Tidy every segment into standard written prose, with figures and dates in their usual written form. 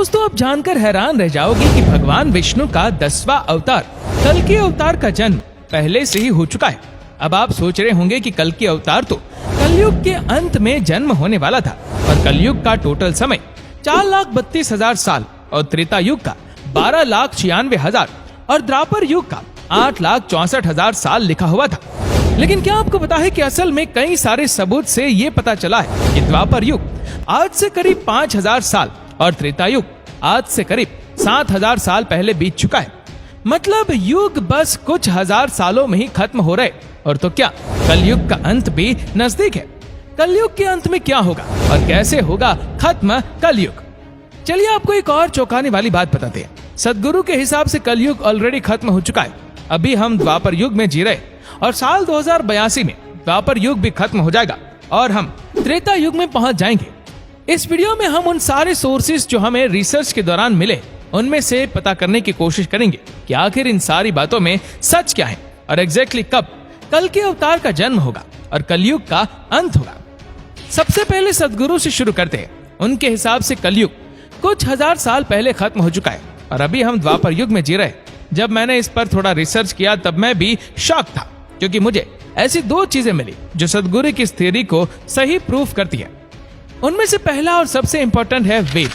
दोस्तों, अब जानकर हैरान रह जाओगे कि भगवान विष्णु का 10वां अवतार कल्कि अवतार का जन्म पहले से ही हो चुका है। अब आप सोच रहे होंगे कि कल्कि अवतार तो कलयुग के अंत में जन्म होने वाला था और कलयुग का टोटल समय 4,32,000 साल और त्रेता युग का 12,96,000 और द्वापर युग का 8,64,000 साल लिखा हुआ था। लेकिन क्या आपको पता है कि असल में कई सारे सबूत से ये पता चला है कि द्वापर युग आज से करीब 5,000 साल और त्रेता युग आज से करीब 7,000 साल पहले बीत चुका है। मतलब युग बस कुछ हजार सालों में ही खत्म हो रहे। और तो क्या, कलयुग का अंत भी नजदीक है। कलयुग के अंत में क्या होगा और कैसे होगा खत्म कलयुग, चलिए आपको एक और चौंकाने वाली बात बताते हैं। सदगुरु के हिसाब से कलयुग ऑलरेडी खत्म हो चुका है। अभी हम द्वापर युग में जी रहे और साल 2082 में द्वापर युग भी खत्म हो जाएगा और हम त्रेता युग में पहुंच जाएंगे। इस वीडियो में हम उन सारे सोर्सेज जो हमें रिसर्च के दौरान मिले उनमें से पता करने की कोशिश करेंगे कि आखिर इन सारी बातों में सच क्या है और एग्जैक्टली कब कल्कि अवतार का जन्म होगा और कलयुग का अंत होगा। सबसे पहले सदगुरु से शुरू करते हैं। उनके हिसाब से कलयुग कुछ हजार साल पहले खत्म हो चुका है और अभी हम द्वापर युग में जी रहे। जब मैंने इस पर थोड़ा रिसर्च किया तब मैं भी शॉक था, क्योंकि मुझे ऐसी दो चीजें मिली जो सदगुरु की इस थ्योरी को सही प्रूफ करती है। उनमें से पहला और सबसे इम्पोर्टेंट है वेद।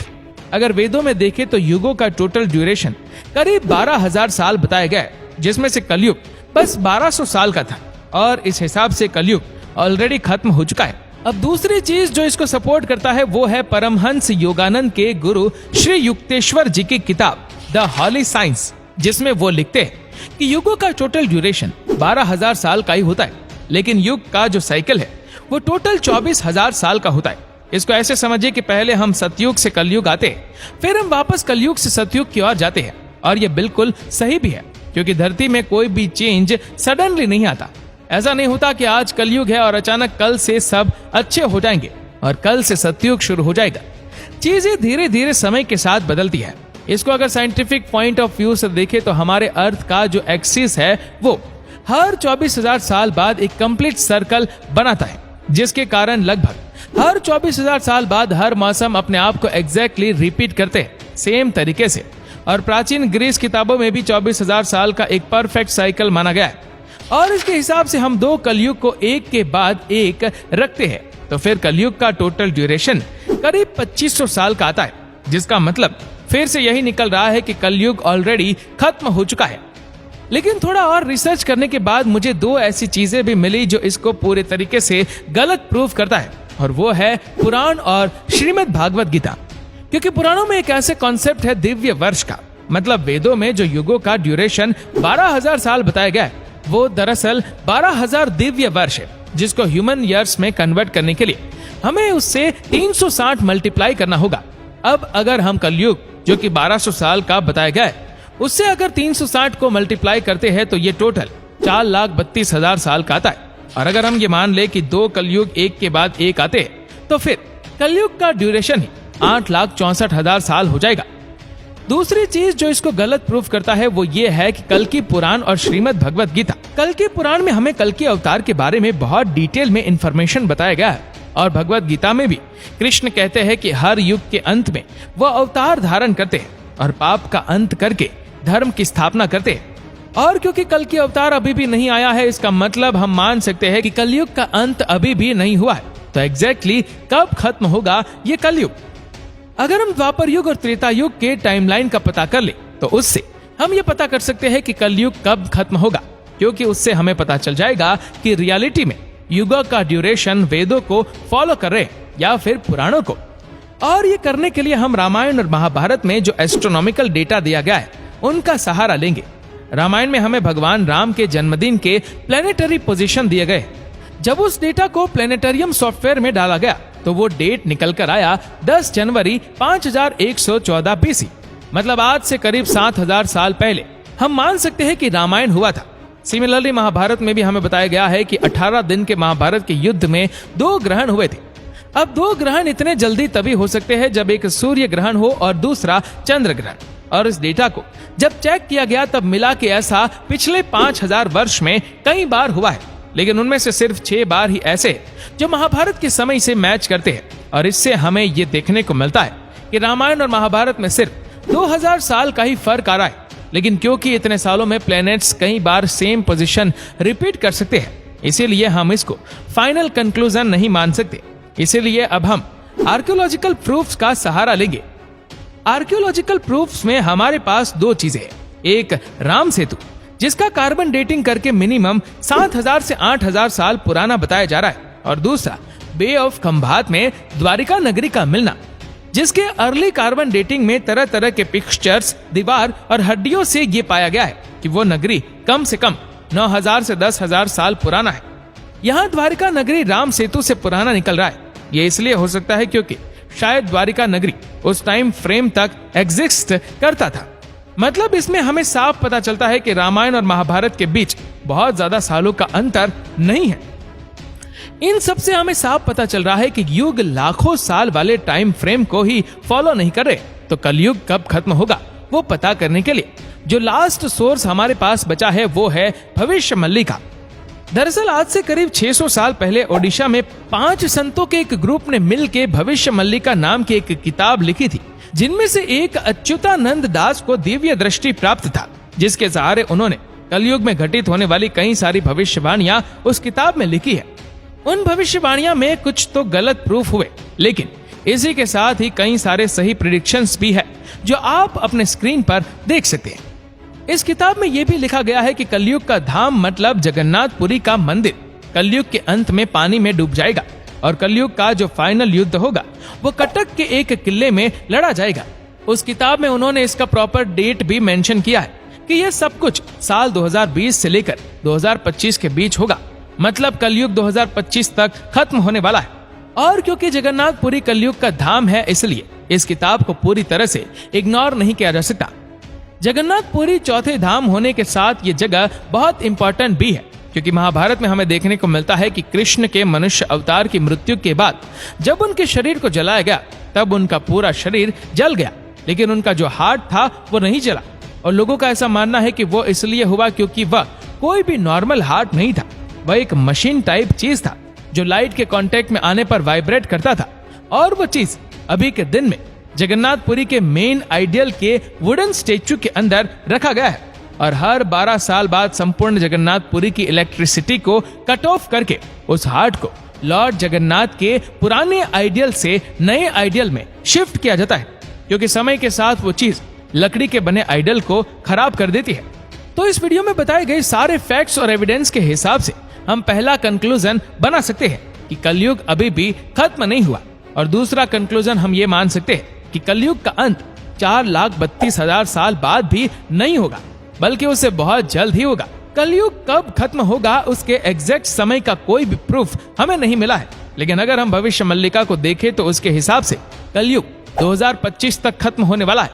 अगर वेदों में देखें तो युगों का टोटल ड्यूरेशन करीब 12,000 साल बताया गया है, जिसमें से कलयुग बस 1200 साल का था और इस हिसाब से कलयुग ऑलरेडी खत्म हो चुका है। अब दूसरी चीज जो इसको सपोर्ट करता है वो है परमहंस योगानंद के गुरु श्री युक्तेश्वर जी की किताब द हॉली साइंस, जिसमें वो लिखते हैं कि युगों का टोटल ड्यूरेशन 12,000 साल का ही होता है, लेकिन युग का जो साइकिल है वो टोटल 24,000 साल का होता है। इसको ऐसे समझिए कि पहले हम सतयुग से कलयुग आते हैं, फिर हम वापस कलयुग से सतयुग की ओर जाते हैं। और ये बिल्कुल सही भी है, क्योंकि धरती में कोई भी चेंज सडनली नहीं आता। ऐसा नहीं होता कि आज कलयुग है और अचानक कल से सब अच्छे हो जाएंगे और कल से सतयुग शुरू हो जाएगा। चीजें धीरे धीरे समय के साथ बदलती है। इसको अगर साइंटिफिक पॉइंट ऑफ व्यू से देखें तो हमारे अर्थ का जो एक्सिस है वो हर 24,000 साल बाद एक कंप्लीट सर्कल बनाता है, जिसके कारण लगभग हर 24,000 साल बाद हर मौसम अपने आप को एग्जैक्टली रिपीट करते हैं सेम तरीके से। और प्राचीन ग्रीस किताबों में भी 24,000 साल का एक परफेक्ट साइकिल माना गया है। और इसके हिसाब से हम दो कलयुग को एक के बाद एक रखते हैं तो फिर कलयुग का टोटल ड्यूरेशन करीब 2500 साल का आता है, जिसका मतलब फिर से यही निकल रहा है कि कलयुग ऑलरेडी खत्म हो चुका है। लेकिन थोड़ा और रिसर्च करने के बाद मुझे दो ऐसी चीजें भी मिली जो इसको पूरे तरीके से गलत प्रूफ करता है, और वो है पुराण और श्रीमद् भागवत गीता। क्योंकि पुराणों में एक ऐसे कॉन्सेप्ट है दिव्य वर्ष का, मतलब वेदों में जो युगों का ड्यूरेशन 12,000 साल बताया गया है वो दरअसल 12,000 दिव्य वर्ष है, जिसको ह्यूमन ईयर्स में कन्वर्ट करने के लिए हमें उससे 360 मल्टीप्लाई करना होगा। अब अगर हम कलयुग जो कि 1200 साल का बताया गया है उससे अगर 360 को मल्टीप्लाई करते हैं तो ये टोटल 4,32,000 साल का आता है। और अगर हम ये मान ले कि दो कलयुग एक के बाद एक आते हैं तो फिर कलयुग का ड्यूरेशन ही 8,64,000 साल हो जाएगा। दूसरी चीज जो इसको गलत प्रूफ करता है वो ये है कि कल्कि पुराण और श्रीमद् भगवत गीता। कल्कि पुराण में हमें कल्कि अवतार के बारे में बहुत डिटेल में इंफॉर्मेशन बताया गया है और भगवत गीता में भी कृष्ण कहते हैं कि हर युग के अंत में वो अवतार धारण करते हैं और पाप का अंत करके धर्म की स्थापना करते हैं। और क्योंकि कल्कि अवतार अभी भी नहीं आया है, इसका मतलब हम मान सकते हैं कि कलयुग का अंत अभी भी नहीं हुआ है। तो एग्जैक्टली कब खत्म होगा ये कलयुग? अगर हम द्वापर युग और त्रेता युग के टाइमलाइन का पता कर ले तो उससे हम ये पता कर सकते हैं कि कलयुग कब खत्म होगा, क्योंकि उससे हमें पता चल जाएगा कि रियलिटी में युगों का ड्यूरेशन वेदों को फॉलो कर रहे या फिर पुराणों को। और ये करने के लिए हम रामायण और महाभारत में जो एस्ट्रोनॉमिकल डेटा दिया गया है उनका सहारा लेंगे। रामायण में हमें भगवान राम के जन्मदिन के प्लेनेटरी पोजीशन दिए गए। जब उस डेटा को प्लेनेटरियम सॉफ्टवेयर में डाला गया तो वो डेट निकल कर आया 10 जनवरी 5114 बीसी, मतलब आज से करीब 7,000 साल पहले हम मान सकते हैं कि रामायण हुआ था। सिमिलरली महाभारत में भी हमें बताया गया है कि 18 दिन के महाभारत के युद्ध में 2 ग्रहण हुए थे। अब 2 ग्रहण इतने जल्दी तभी हो सकते हैं जब एक सूर्य ग्रहण हो और दूसरा चंद्र ग्रहण। और इस डेटा को जब चेक किया गया तब मिला कि ऐसा पिछले 5,000 वर्ष में कई बार हुआ है, लेकिन उनमें से सिर्फ 6 बार ही ऐसे जो महाभारत के समय से मैच करते हैं। और इससे हमें ये देखने को मिलता है कि रामायण और महाभारत में सिर्फ 2000 साल का ही फर्क आ रहा है, लेकिन क्योंकि इतने सालों में प्लैनेट्स कई बार सेम पोजीशन रिपीट कर सकते हैं, इसीलिए हम इसको फाइनल कंक्लूजन नहीं मान सकते। इसीलिए अब हम आर्कियोलॉजिकल प्रूफ्स का सहारा लेंगे। आर्कियोलॉजिकल प्रूफ्स में हमारे पास दो चीजें हैं। एक राम सेतु, जिसका कार्बन डेटिंग करके मिनिमम 7000 से 8000 साल पुराना बताया जा रहा है, और दूसरा बे ऑफ खंभात में द्वारिका नगरी का मिलना, जिसके अर्ली कार्बन डेटिंग में तरह तरह के पिक्चर्स, दीवार और हड्डियों से ये पाया गया है कि वो नगरी कम से कम 9000 से 10000 साल पुराना है। यहाँ द्वारिका नगरी राम सेतु से पुराना निकल रहा है। ये इसलिए हो सकता है क्योंकि शायद द्वारिका नगरी उस टाइम फ्रेम तक एग्जिस्ट करता था। मतलब इसमें हमें साफ पता चलता है कि रामायण और महाभारत के बीच बहुत ज्यादा सालों का अंतर नहीं है। इन सब से हमें साफ पता चल रहा है कि युग लाखों साल वाले टाइम फ्रेम को ही फॉलो नहीं कर रहे। तो कलयुग कब खत्म होगा वो पता करने के लिए जो लास्ट सोर्स हमारे पास बचा है वो है भविष्य मल्लिका। दरअसल आज से करीब 600 साल पहले ओडिशा में 5 संतों के एक ग्रुप ने मिलकर भविष्य मल्लिका नाम की एक किताब लिखी थी, जिनमें से एक अच्युतानंद दास को दिव्य दृष्टि प्राप्त था, जिसके सहारे उन्होंने कलयुग में घटित होने वाली कई सारी भविष्यवाणियां उस किताब में लिखी है। उन भविष्यवाणियों में कुछ तो गलत प्रूफ हुए, लेकिन इसी के साथ ही कई सारे सही प्रेडिक्शंस भी है जो आप अपने स्क्रीन पर देख सकते हैं। इस किताब में यह भी लिखा गया है कि कलयुग का धाम मतलब जगन्नाथपुरी का मंदिर कलयुग के अंत में पानी में डूब जाएगा, और कलयुग का जो फाइनल युद्ध होगा वो कटक के एक किले में लड़ा जाएगा। उस किताब में उन्होंने इसका प्रॉपर डेट भी मेंशन किया है कि यह सब कुछ साल 2020 से लेकर 2025 के बीच होगा। मतलब कलयुग 2025 तक खत्म होने वाला है। और क्योंकि जगन्नाथपुरी कलयुग का धाम है, इसलिए इस किताब को पूरी तरह से इग्नोर नहीं किया जा सकता। जगन्नाथपुरी चौथे धाम होने के साथ ये जगह बहुत इंपॉर्टेंट भी है, क्योंकि महाभारत में हमें देखने को मिलता है कि कृष्ण के मनुष्य अवतार की मृत्यु के बाद जब उनके शरीर को जलाया गया तब उनका पूरा शरीर जल गया, लेकिन उनका जो हार्ट था वो नहीं जला। और लोगों का ऐसा मानना है कि वो इसलिए हुआ क्योंकि वह कोई भी नॉर्मल हार्ट नहीं था, वह एक मशीन टाइप चीज था जो लाइट के कांटेक्ट में आने पर वाइब्रेट करता था। और वो चीज अभी के दिन में जगन्नाथपुरी के मेन आइडियल के वुडन स्टेचू के अंदर रखा गया है, और हर 12 साल बाद संपूर्ण जगन्नाथपुरी की इलेक्ट्रिसिटी को कट ऑफ करके उस हार्ट को लॉर्ड जगन्नाथ के पुराने आइडियल से नए आइडियल में शिफ्ट किया जाता है, क्योंकि समय के साथ वो चीज लकड़ी के बने आइडियल को खराब कर देती है। तो इस वीडियो में बताए गए सारे फैक्ट्स और एविडेंस के हिसाब से हम पहला कंक्लूजन बना सकते हैं कि कलयुग अभी भी खत्म नहीं हुआ, और दूसरा कंक्लूजन हम ये मान सकते हैं कि कलयुग का अंत 4,32,000 साल बाद भी नहीं होगा, बल्कि उससे बहुत जल्द ही होगा। कलयुग कब खत्म होगा उसके एग्जैक्ट समय का कोई भी प्रूफ हमें नहीं मिला है, लेकिन अगर हम भविष्य मल्लिका को देखें तो उसके हिसाब से कलयुग 2025 तक खत्म होने वाला है।